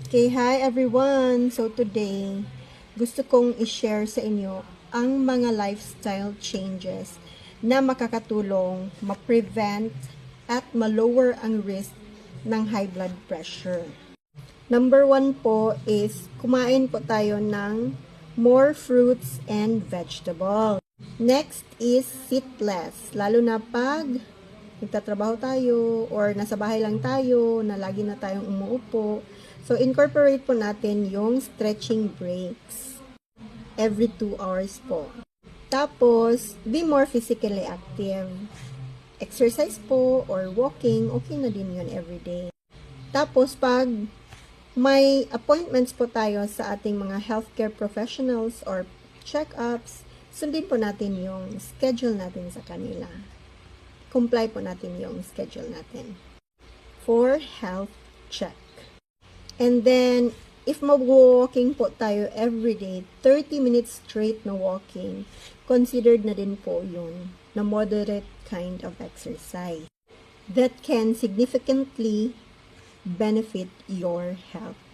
Okay, hi everyone! So today, gusto kong i-share sa inyo ang mga lifestyle changes na makakatulong ma-prevent at ma-lower ang risk ng high blood pressure. Number 1 po is kumain po tayo ng more fruits and vegetables. Next is sit less, lalo na pag nagtatrabaho tayo or nasa bahay lang tayo na lagi na tayong umuupo. So, incorporate po natin yung stretching breaks every 2 hours po. Tapos, be more physically active. Exercise po or walking, okay na din yun everyday. Tapos, pag may appointments po tayo sa ating mga healthcare professionals or check-ups, sundin po natin yung schedule natin sa kanila. Comply po natin yung schedule natin for health check. And then, if mag-walking po tayo everyday, 30 minutes straight na walking, considered na din po yun na moderate kind of exercise that can significantly benefit your health.